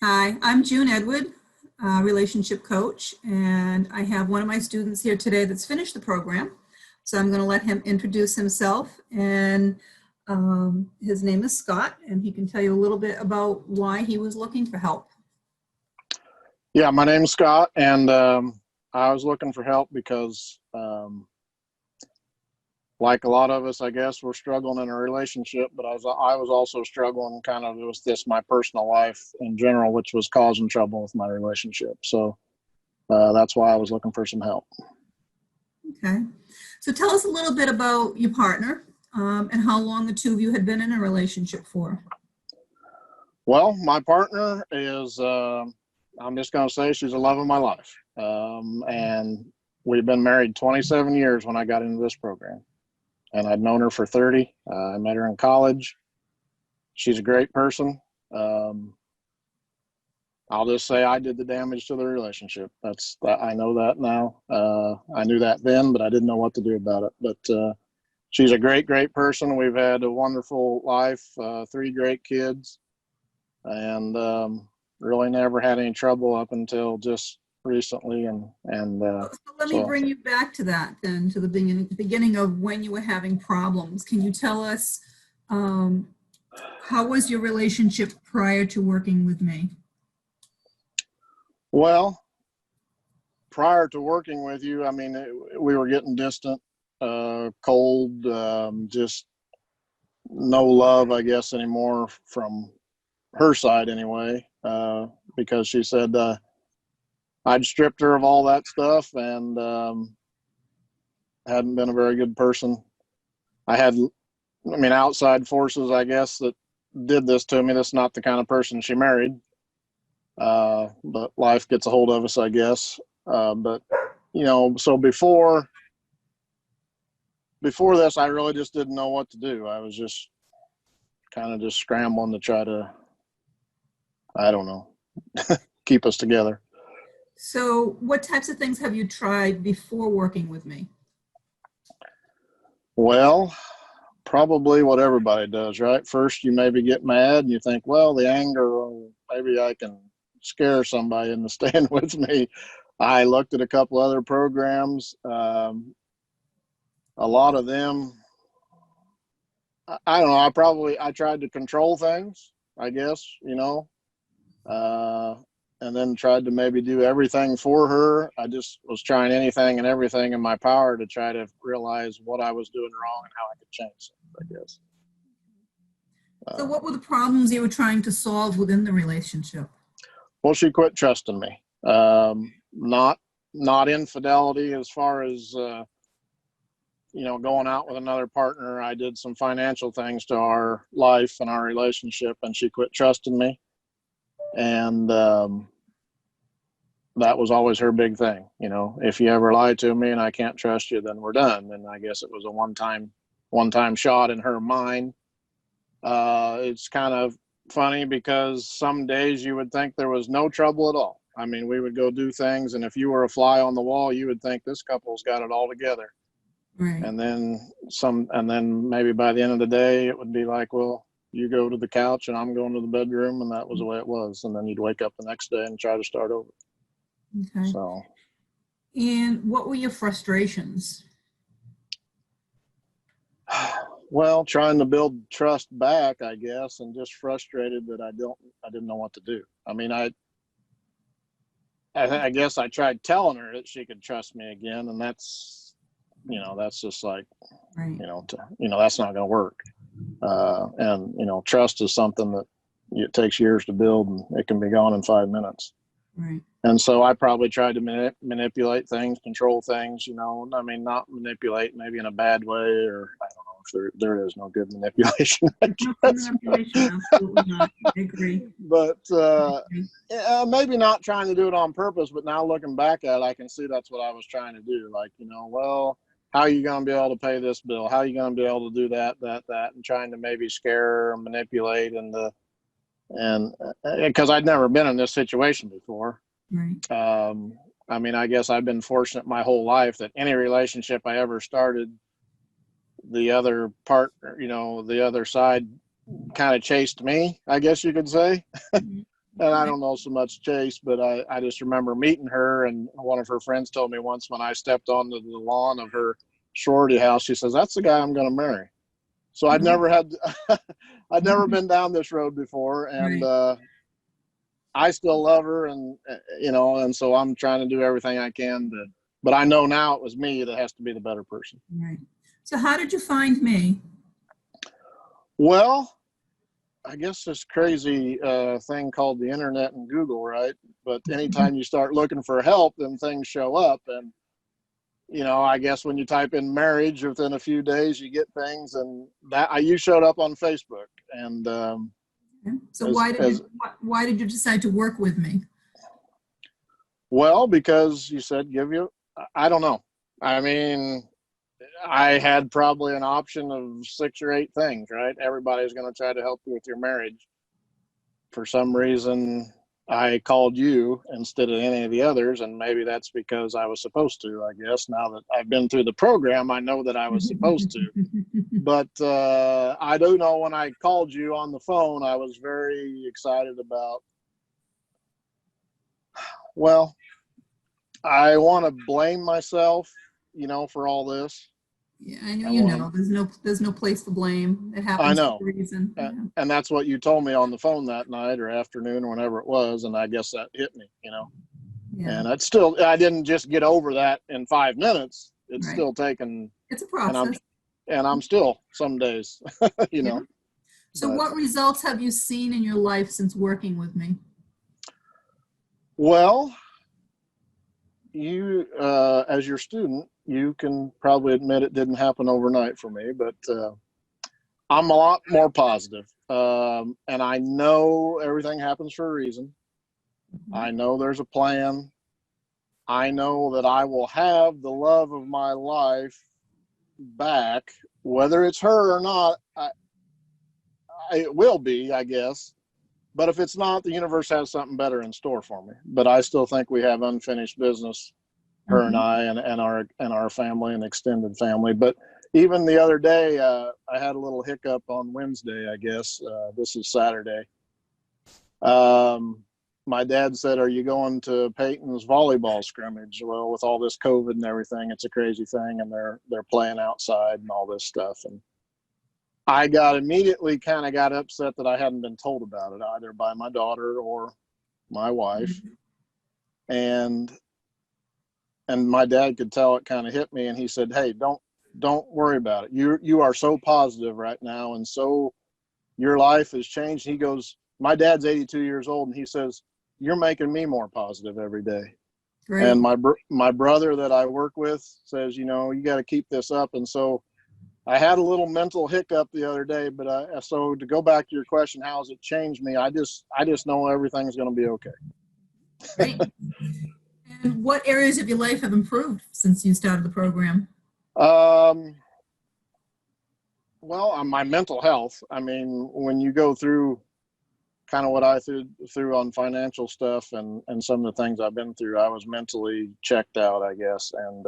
Hi, I'm June Edward, relationship coach, and I have one of my students here today that's finished the program. So I'm going to let him introduce himself, and his name is Scott, and he can tell you a little bit about why he was looking for help. Yeah, my name's Scott, and I was looking for help because, like a lot of us, I guess, we're struggling in a relationship. But I was also struggling kind of with this my personal life in general, which was causing trouble with my relationship. So that's why I was looking for some help. Okay, so tell us a little bit about your partner and how long the two of you had been in a relationship for. Well, my partner is, I'm just going to say she's the love of my life. And we've been married 27 years when I got into this program. And I'd known her for 30. I met her in college. She's a great person. Um, I'll just say I did the damage to the relationship. I know that now. I knew that then, but I didn't know what to do about it. But she's a great, great person. We've had a wonderful life, three great kids, and really never had any trouble up until just recently. And So let me so, bring you back to that then, to the beginning of when you were having problems. Can you tell us um, how was your relationship prior to working with me? well, prior to working with you, I mean, we were getting distant, cold, just no love, I guess, anymore from her side anyway, because she said I'd stripped her of all that stuff and hadn't been a very good person. I mean, outside forces, I guess, that did this to me. That's not the kind of person she married, but life gets a hold of us, I guess. But so before this, I really just didn't know what to do. I was just kind of just scrambling to try to, I don't know, keep us together. So, what types of things have you tried before working with me? Well, probably what everybody does, right? First, you maybe get mad and you think, well, the anger, maybe I can scare somebody into staying with me. I looked at a couple other programs. A lot of them, I don't know. I tried to control things, I guess, uh, and then tried to maybe do everything for her. I just was trying anything and everything in my power to try to realize what I was doing wrong and how I could change it, I guess. So, Uh, what were the problems you were trying to solve within the relationship? well, she quit trusting me. Not infidelity as far as going out with another partner. I did some financial things to our life and our relationship, and she quit trusting me. And that was always her big thing. If you ever lie to me and I can't trust you, then we're done. And I guess it was a one time shot in her mind. It's kind of funny because some days you would think there was no trouble at all. I mean, we would go do things, and if you were a fly on the wall, you would think this couple's got it all together. Right. And then maybe by the end of the day, it would be like, well, you go to the couch and I'm going to the bedroom, and that was the way it was. And then you'd wake up the next day and try to start over. Okay. So, And what were your frustrations? well, trying to build trust back, I guess, and just frustrated that I didn't know what to do. I mean, I guess I tried telling her that she could trust me again, and that's just like, Right. that's not going to work. And trust is something that it takes years to build, and it can be gone in 5 minutes. Right. And so I probably tried to manipulate things, control things. I mean, not manipulate maybe in a bad way, or I don't know if there is no good manipulation, I No guess. manipulation, absolutely not. I agree. But I agree. yeah, maybe not trying to do it on purpose, but now looking back at it, I can see that's what I was trying to do. Like, well, how are you going to be able to pay this bill? How are you going to be able to do that, and trying to maybe scare or manipulate and because I'd never been in this situation before. Right. I mean, I guess I've been fortunate my whole life that any relationship I ever started, the other partner, the other side kind of chased me, I guess you could say. Mhm. and I don't know so much Chase, but I just remember meeting her, and one of her friends told me once when I stepped onto the lawn of her sorority house, she says, "That's the guy I'm going to marry." So I'd never had, I'd never been down this road before, and Right, I still love her, and and so I'm trying to do everything I can to. But I know now it was me that has to be the better person. right. So how did you find me? Well, I guess this crazy thing called the internet and Google, right? But anytime you start looking for help, then things show up. And, I guess when you type in marriage, within a few days, you get things. And you showed up on Facebook. And So as, as why did you decide to work with me? well, because you said I don't know. I mean, I had probably an option of 6 or 8 things, right? Everybody's going to try to help you with your marriage. For some reason, I called you instead of any of the others, and maybe that's because I was supposed to. I guess now that I've been through the program, I know that I was supposed to. But I do know when I called you on the phone, I was very excited about. Well, I want to blame myself, for all this. Yeah, I know I you want know. There's no place to blame. It I happens for know. a reason. Yeah. And that's what you told me on the phone that night or afternoon or whenever it was. And I guess that hit me. Yeah. And I didn't just get over that in 5 minutes. It's Right. still taken, It's a and process. I'm still some days, Yeah. So but what results have you seen in your life since working with me? well, you, as your student, you can probably admit it didn't happen overnight for me, but, I'm a lot more positive. And I know everything happens for a reason. I know there's a plan. I know that I will have the love of my life back, whether it's her or not. It will be, I guess. But if it's not, the universe has something better in store for me. But I still think we have unfinished business, her and Mhm. I, and our family and extended family. But even the other day, I had a little hiccup on Wednesday. I guess this is Saturday. Um, my dad said, "Are you going to Peyton's volleyball scrimmage?" Well, with all this COVID and everything, it's a crazy thing, and they're playing outside and all this stuff. And I immediately kind of got upset that I hadn't been told about it either by my daughter or my wife. And my dad could tell it kind of hit me, and he said, "Hey, don't worry about it. You are so positive right now, and so your life has changed." He goes, my dad's 82 years old, and he says, "You're making me more positive every day." And Great. my brother that I work with says, "You got to keep this up." And so I had a little mental hiccup the other day, but so to go back to your question, how has it changed me? I just know everything's going to be okay. Great. And what areas of your life have improved since you started the program? Um, well, on my mental health, I mean, when you go through kind of what I through on financial stuff and some of the things I've been through, I was mentally checked out, I guess. And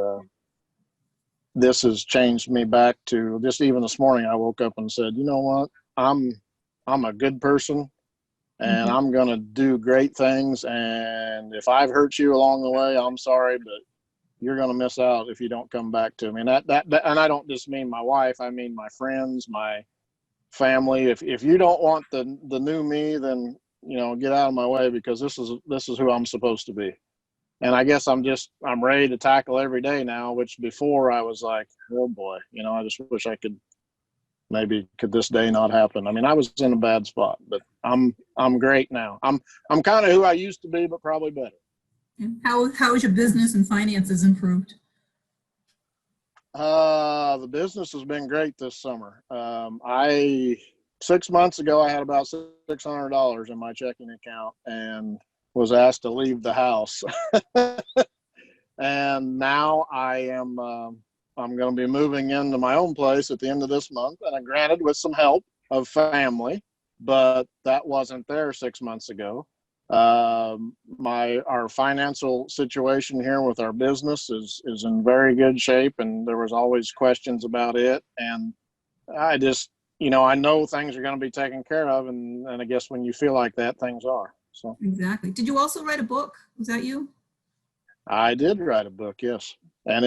this has changed me back to just even this morning, I woke up and said, "You know what? I'm a good person, and Mhm. I'm going to do great things. And if I've hurt you along the way, I'm sorry, but you're going to miss out if you don't come back to me." And that and I don't just mean my wife. I mean my friends, my family. If you don't want the new me, then get out of my way, because this is who I'm supposed to be. And I guess I'm ready to tackle every day now, which before I was like, oh boy, I just wish I could this day not happen. I mean, I was in a bad spot, but I'm great now. I'm kind of who I used to be, but probably better. And how has your business and finances improved? The business has been great this summer. I 6 months ago I had about $600 in my checking account and was asked to leave the house. And now I'm going to be moving into my own place at the end of this month, and granted with some help of family, but that wasn't there 6 months ago. Our financial situation here with our business is in very good shape, and there was always questions about it. And I just, I know things are going to be taken care of, and I guess when you feel like that, things are. So Exactly. Did you also write a book? Was that you? I did write a book, yes. And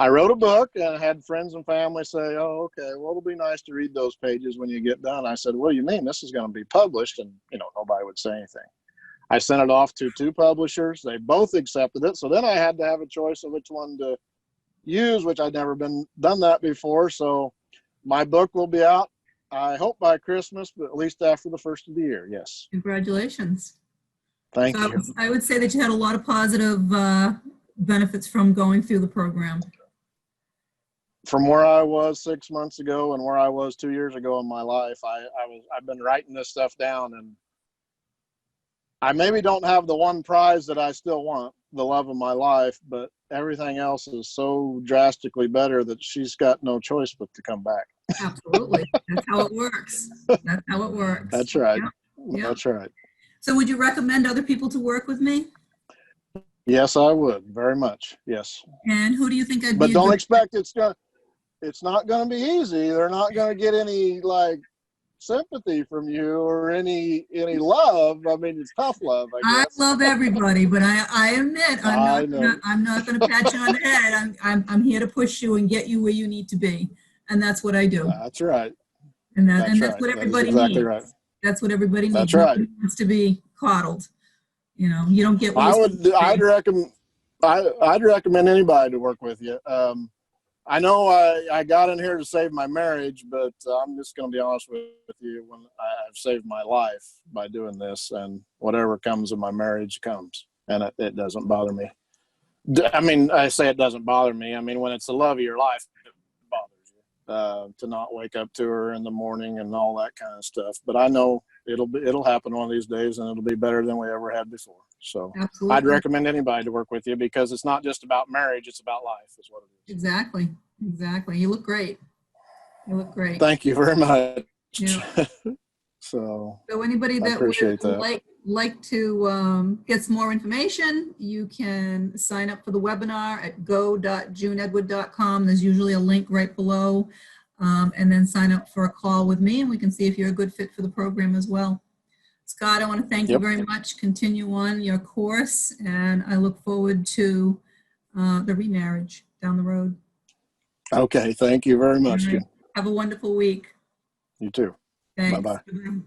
I wrote a book and had friends and family say, oh, okay, well, it'll be nice to read those pages when you get done. I said, what do you mean? This is going to be published? And, nobody would say anything. I sent it off to 2 publishers. They both accepted it. So then I had to have a choice of which one to use, which I'd never done that before. So my book will be out, I hope by Christmas, but at least after the first of the year. Yes. Congratulations. Thank So you. I would say that you had a lot of positive benefits from going through the program. From where I was 6 months ago and where I was 2 years ago in my life, I've been writing this stuff down, and I maybe don't have the one prize that I still want, the love of my life, but everything else is so drastically better that she's got no choice but to come back. Absolutely. That's how it works. That's how it works. That's right. Yep. That's right. So would you recommend other people to work with me? Yes, I would, very much. Yes. And who do you think I'd But be? don't expect it's not going to be easy. They're not going to get any sympathy from you or any love. I mean, it's tough love, I I guess. love everybody, but I admit I'm not gonna pat you on the head. I'm here to push you and get you where you need to be, and that's what I do. That's right. And That's that's right. what That is everybody exactly needs. right. That's what everybody needs. That's right. Nobody wants to be coddled. You don't get wasted. I'd recommend anybody to work with you. I know I got in here to save my marriage, but I'm just going to be honest with you. When I've saved my life by doing this, and whatever comes in my marriage comes, and it doesn't bother me. I mean, I say it doesn't bother me. I mean, when it's the love of your life, it bothers you to not wake up to her in the morning and all that kind of stuff. But I know it'll happen one of these days, and it'll be better than we ever had before. So Absolutely. I'd recommend anybody to work with you, because it's not just about marriage; it's about life, is what it is. Exactly. You look great. Thank you very much. Yeah. So Anybody I that appreciate would that. like to get some more information, you can sign up for the webinar at go.juneedwood.com. There's usually a link right below, and then sign up for a call with me, and we can see if you're a good fit for the program as well. Scott, I want to thank you very much. Continue on your course, and I look forward to the remarriage down the road. Okay. Thank you very much, Right. June. Have a wonderful week. You too. Thanks. Bye-bye. Bye-bye.